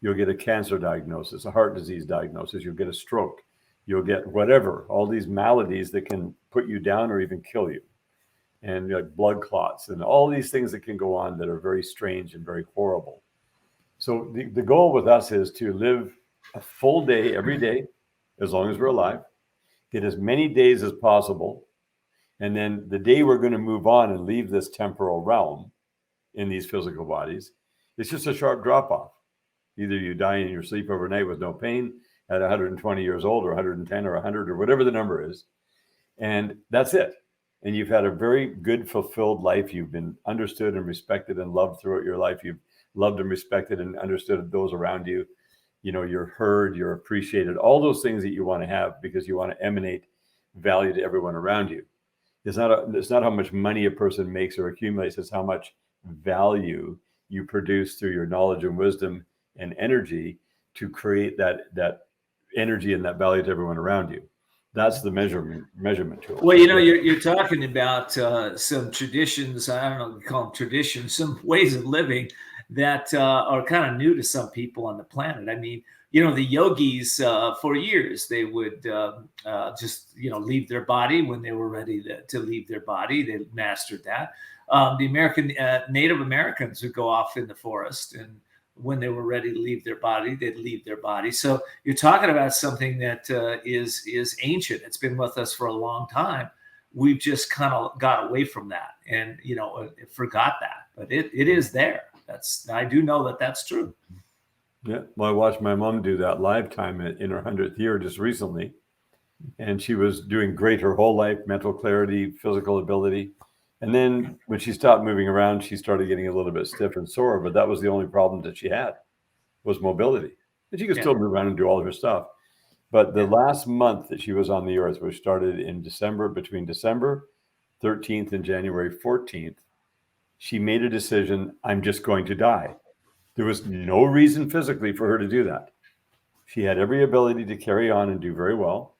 you'll get a cancer diagnosis, a heart disease diagnosis, you'll get a stroke, you'll get whatever, all these maladies that can put you down or even kill you. And like blood clots and all these things that can go on that are very strange and very horrible. So the goal with us is to live a full day every day, as long as we're alive, get as many days as possible. And then the day we're going to move on and leave this temporal realm in these physical bodies, it's just a sharp drop off. Either you die in your sleep overnight with no pain at 120 years old or 110 or 100 or whatever the number is. And that's it. And you've had a very good, fulfilled life. You've been understood and respected and loved throughout your life. You've loved and respected and understood those around you. You know, you're heard, you're appreciated, all those things that you want to have because you want to emanate value to everyone around you. It's not how much money a person makes or accumulates, it's how much value you produce through your knowledge and wisdom and energy to create that energy and that value to everyone around you. That's the measurement tool. Well, you know, you're talking about some traditions, I don't know if you call them traditions, some ways of living that are kind of new to some people on the planet. I mean, you know, the yogis for years, they would just, you know, leave their body when they were ready to leave their body. They mastered that. The Native Americans would go off in the forest, and when they were ready to leave their body, they'd leave their body. So you're talking about something that is ancient. It's been with us for a long time. We've just kind of got away from that and, you know, forgot that, but it is there. I do know that that's true. Yeah. Well, I watched my mom do that lifetime in her 100th year just recently. And she was doing great her whole life, mental clarity, physical ability. And then when she stopped moving around, she started getting a little bit stiff and sore, but that was the only problem that she had was mobility. And she could still move around and do all of her stuff. But the last month that she was on the earth, which started in December, between December 13th and January 14th, she made a decision, I'm just going to die. There was no reason physically for her to do that. She had every ability to carry on and do very well,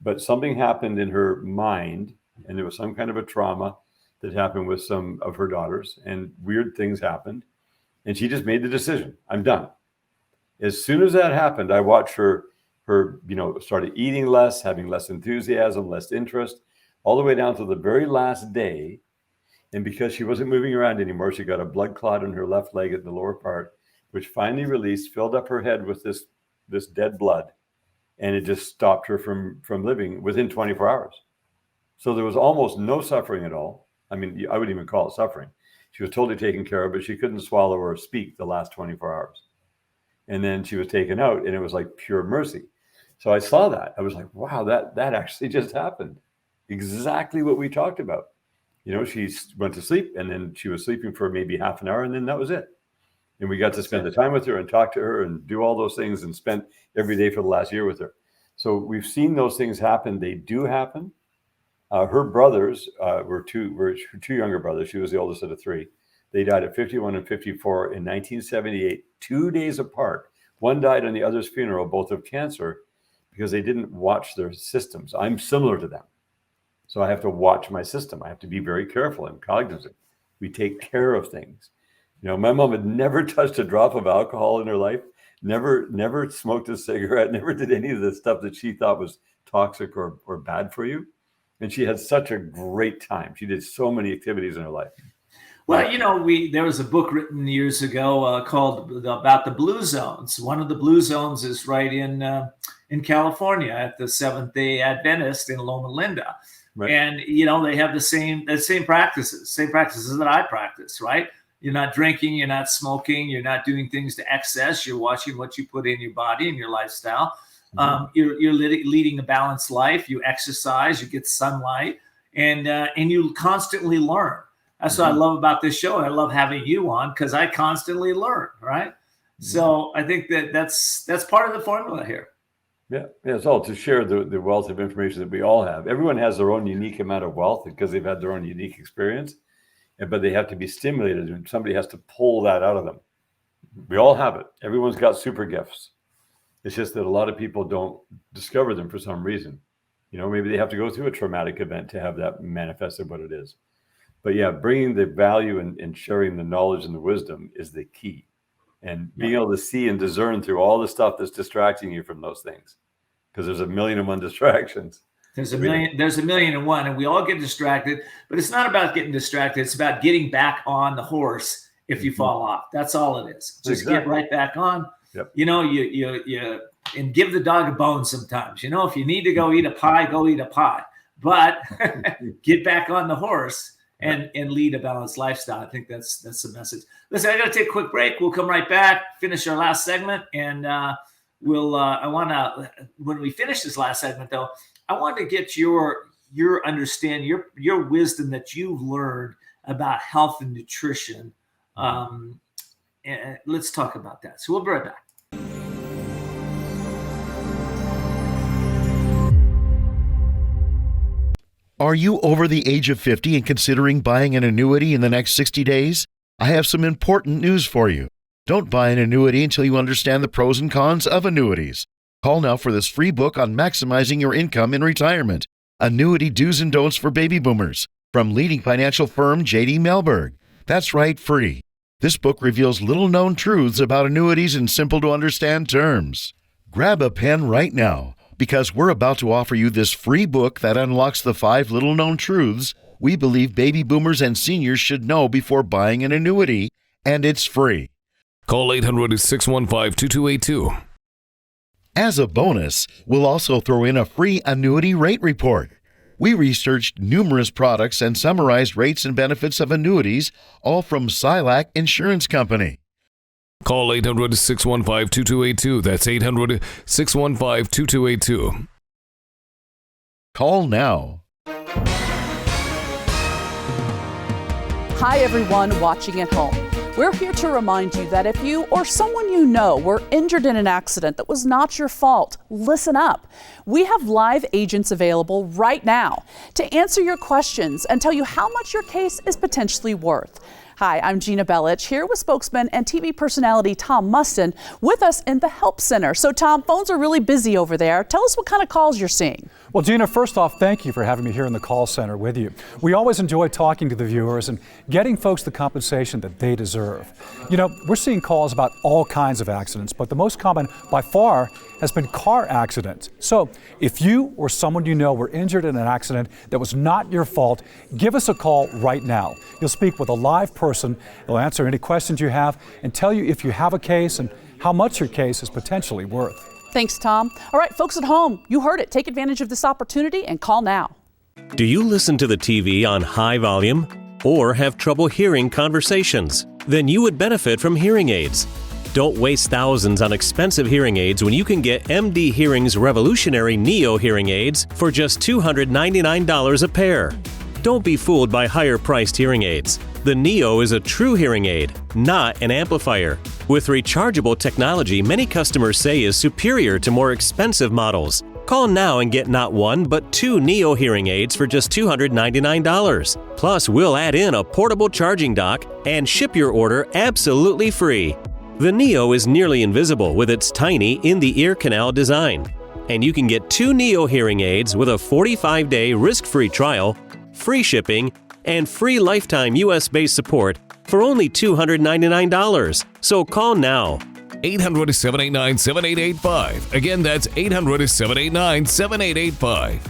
but something happened in her mind, and there was some kind of a trauma that happened with some of her daughters, and weird things happened, and she just made the decision, I'm done. As soon as that happened, I watched her, you know, started eating less, having less enthusiasm, less interest, all the way down to the very last day. And because she wasn't moving around anymore, she got a blood clot in her left leg at the lower part, which finally released, filled up her head with this dead blood. And it just stopped her from living within 24 hours. So there was almost no suffering at all. I mean, I wouldn't even call it suffering. She was totally taken care of, but she couldn't swallow or speak the last 24 hours. And then she was taken out, and it was like pure mercy. So I saw that. I was like, wow, that actually just happened. Exactly what we talked about. You know, she went to sleep, and then she was sleeping for maybe half an hour, and then that was it. And we got to spend the time with her and talk to her and do all those things and spent every day for the last year with her. So we've seen those things happen. They do happen. Her brothers were two younger brothers. She was the oldest of the three. They died at 51 and 54 in 1978, 2 days apart. One died on the other's funeral, both of cancer, because they didn't watch their systems. I'm similar to them. So I have to watch my system. I have to be very careful and cognizant. We take care of things. You know, my mom had never touched a drop of alcohol in her life, never smoked a cigarette, never did any of the stuff that she thought was toxic or bad for you. And she had such a great time. She did so many activities in her life. Well, you know, there was a book written years ago called about the blue zones. One of the blue zones is right in California at the Seventh-day Adventist in Loma Linda. Right. And, you know, they have the same practices that I practice, right? You're not drinking, you're not smoking, you're not doing things to excess. You're watching what you put in your body and your lifestyle. You're leading a balanced life. You exercise, you get sunlight, and you constantly learn. That's what I love about this show. I love having you on because I constantly learn, right? So I think that's part of the formula here. Yeah, it's all to share the wealth of information that we all have. Everyone has their own unique amount of wealth because they've had their own unique experience, but they have to be stimulated, and somebody has to pull that out of them. We all have it. Everyone's got super gifts. It's just that a lot of people don't discover them for some reason. Maybe they have to go through a traumatic event to have that manifested what it is. But yeah, bringing the value and sharing the knowledge and the wisdom is the key. And being able to see and discern through all the stuff that's distracting you from those things, because there's a million and one distractions. There's a million and one, and we all get distracted. But it's not about getting distracted. It's about getting back on the horse if you fall off. That's all it is. Just get right back on. Yep. You and give the dog a bone sometimes. If you need to go eat a pie, go eat a pie. But get back on the horse and lead a balanced lifestyle. I think that's the message. Listen, I got to take a quick break. We'll come right back, finish our last segment, and when we finish this last segment, though, I want to get your understanding, your wisdom that you've learned about health and nutrition. And let's talk about that. So we'll be right back. Are you over the age of 50 and considering buying an annuity in the next 60 days? I have some important news for you. Don't buy an annuity until you understand the pros and cons of annuities. Call now for this free book on maximizing your income in retirement. Annuity Do's and Don'ts for Baby Boomers from leading financial firm J.D. Mellberg. That's right, free. This book reveals little-known truths about annuities in simple-to-understand terms. Grab a pen right now, because we're about to offer you this free book that unlocks the 5 little-known truths we believe baby boomers and seniors should know before buying an annuity, and it's free. Call 800-615-2282. As a bonus, we'll also throw in a free annuity rate report. We researched numerous products and summarized rates and benefits of annuities, all from Silac Insurance Company. Call 800-615-2282. That's 800-615-2282. Call now. Hi, everyone watching at home. We're here to remind you that if you or someone you know were injured in an accident that was not your fault, listen up. We have live agents available right now to answer your questions and tell you how much your case is potentially worth. Hi, I'm Gina Bellich, here with spokesman and TV personality Tom Mustin with us in the Help Center. So Tom, phones are really busy over there. Tell us what kind of calls you're seeing. Well, Gina, first off, thank you for having me here in the call center with you. We always enjoy talking to the viewers and getting folks the compensation that they deserve. We're seeing calls about all kinds of accidents, but the most common by far has been car accidents. So if you or someone you know were injured in an accident that was not your fault, give us a call right now. You'll speak with a live person. They'll answer any questions you have and tell you if you have a case and how much your case is potentially worth. Thanks, Tom. All right, folks at home, you heard it. Take advantage of this opportunity and call now. Do you listen to the TV on high volume or have trouble hearing conversations? Then you would benefit from hearing aids. Don't waste thousands on expensive hearing aids when you can get MD Hearing's revolutionary Neo hearing aids for just $299 a pair. Don't be fooled by higher-priced hearing aids. The Neo is a true hearing aid, not an amplifier. With rechargeable technology many customers say is superior to more expensive models. Call now and get not one, but 2 Neo hearing aids for just $299. Plus, we'll add in a portable charging dock and ship your order absolutely free. The Neo is nearly invisible with its tiny in-the-ear canal design. And you can get 2 Neo hearing aids with a 45-day risk-free trial, free shipping, and free lifetime US-based support for only $299. So call now. 800-789-7885. Again, that's 800-789-7885.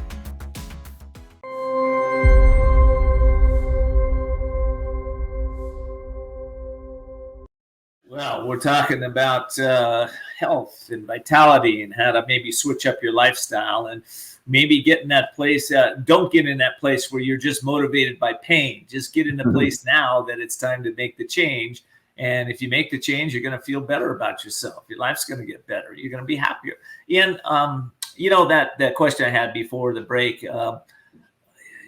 Well, we're talking about health and vitality and how to maybe switch up your lifestyle and maybe get in that place. Don't get in that place where you're just motivated by pain. Just get in the place now that it's time to make the change. And if you make the change, you're going to feel better about yourself. Your life's going to get better. You're going to be happier. And, that question I had before the break,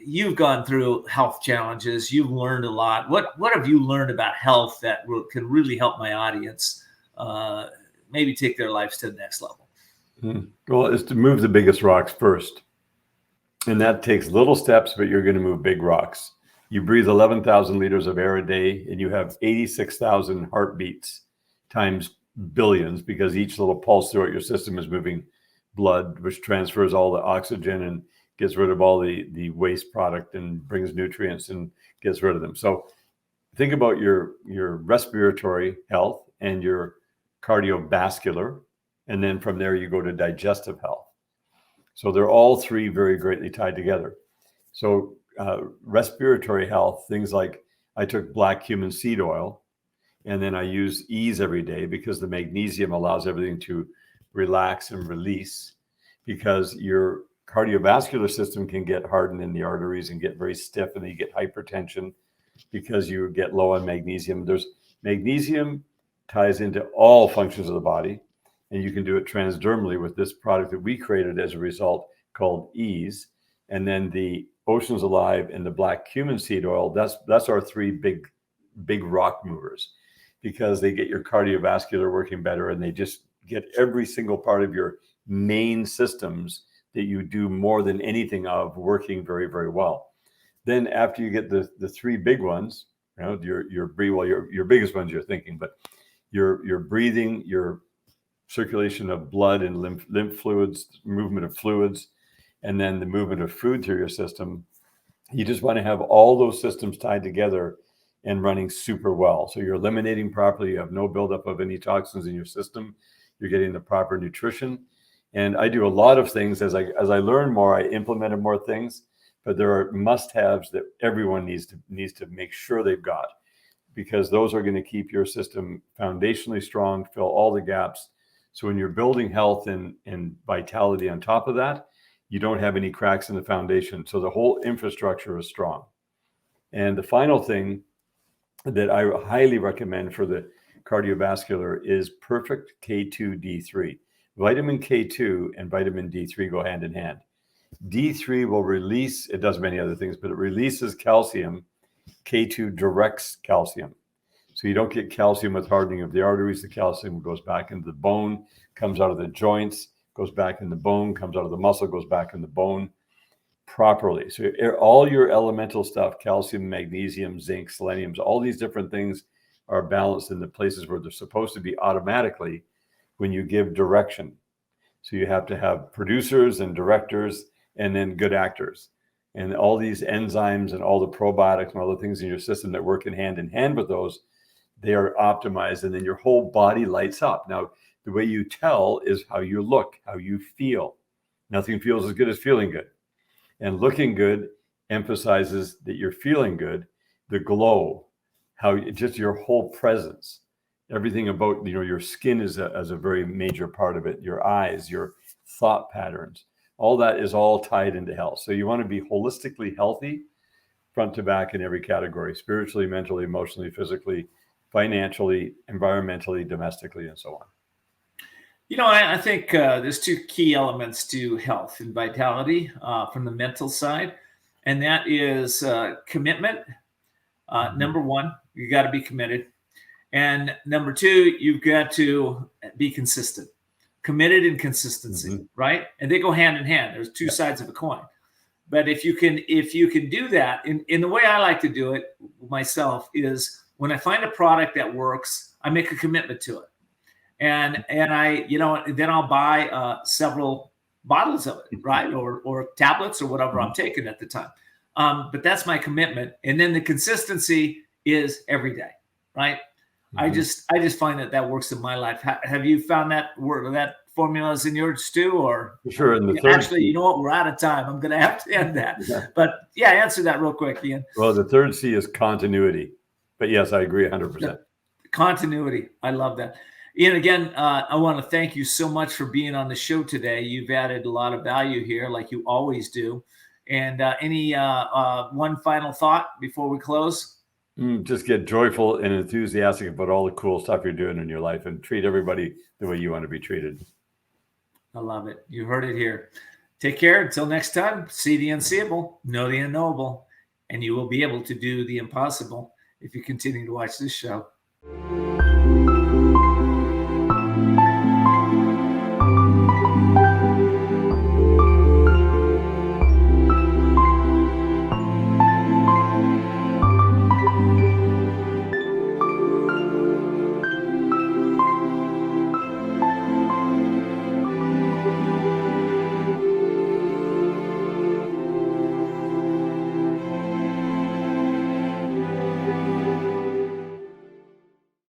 you've gone through health challenges. You've learned a lot. What have you learned about health that can really help my audience maybe take their lives to the next level? Well, it's to move the biggest rocks first. And that takes little steps, but you're going to move big rocks. You breathe 11,000 liters of air a day, and you have 86,000 heartbeats times billions, because each little pulse throughout your system is moving blood, which transfers all the oxygen and gets rid of all the waste product and brings nutrients and gets rid of them. So think about your respiratory health and your cardiovascular, and then from there you go to digestive health. So they're all three very greatly tied together. So respiratory health, things like I took black cumin seed oil, and then I use ease every day because the magnesium allows everything to relax and release, because your cardiovascular system can get hardened in the arteries and get very stiff, and then you get hypertension because you get low on magnesium. There's magnesium ties into all functions of the body, and you can do it transdermally with this product that we created as a result called Ease. And then the Oceans Alive and the black cumin seed oil, that's our three big rock movers, because they get your cardiovascular working better, and they just get every single part of your main systems that you do more than anything of working very, very well. Then after you get the three big ones, your biggest ones you're thinking, but your breathing, your circulation of blood and lymph fluids, movement of fluids, and then the movement of food through your system. You just want to have all those systems tied together and running super well. So you're eliminating properly. You have no buildup of any toxins in your system. You're getting the proper nutrition. And I do a lot of things as I learn more, I implemented more things, but there are must-haves that everyone needs to make sure they've got, because those are going to keep your system foundationally strong, fill all the gaps. So when you're building health and vitality on top of that, you don't have any cracks in the foundation. So the whole infrastructure is strong. And the final thing that I highly recommend for the cardiovascular is perfect K2D3. Vitamin K2 and vitamin D3 go hand in hand. D3 will release, it does many other things, but it releases calcium. K2 directs calcium. So you don't get calcium with hardening of the arteries. The calcium goes back into the bone, comes out of the joints, goes back in the bone, comes out of the muscle, goes back in the bone properly. So all your elemental stuff, calcium, magnesium, zinc, selenium, all these different things are balanced in the places where they're supposed to be automatically when you give direction. So you have to have producers and directors and then good actors. And all these enzymes and all the probiotics and all the things in your system that work in hand with those, they are optimized, and then your whole body lights up. Now, the way you tell is how you look, how you feel. Nothing feels as good as feeling good. And looking good emphasizes that you're feeling good, the glow, how just your whole presence, everything about your skin is a very major part of it, your eyes, your thought patterns, all that is all tied into health. So you want to be holistically healthy front to back in every category: spiritually, mentally, emotionally, physically, financially, environmentally, domestically, and so on. I think there's two key elements to health and vitality from the mental side, and that is commitment. Number one, you got to be committed. And number two, you've got to be consistent. Committed and consistency, right? And they go hand in hand. There's two sides of a coin. But if you can do that, in the way I like to do it myself is when I find a product that works, I make a commitment to it. And I, then I'll buy several bottles of it, right? Or tablets or whatever I'm taking at the time. But that's my commitment. And then the consistency is every day, right? I just find that works in my life. Have you found that formula is in yours too? Or sure. And actually, you know what? We're out of time. I'm going to have to end that. Yeah. But yeah, answer that real quick, Ian. Well, the third C is continuity. But yes, I agree 100%. Continuity. I love that. Ian, again, I want to thank you so much for being on the show today. You've added a lot of value here, like you always do. And any one final thought before we close? Just get joyful and enthusiastic about all the cool stuff you're doing in your life, and treat everybody the way you want to be treated. I love it. You heard it here. Take care. Until next time, see the unseeable, know the unknowable, and you will be able to do the impossible if you continue to watch this show.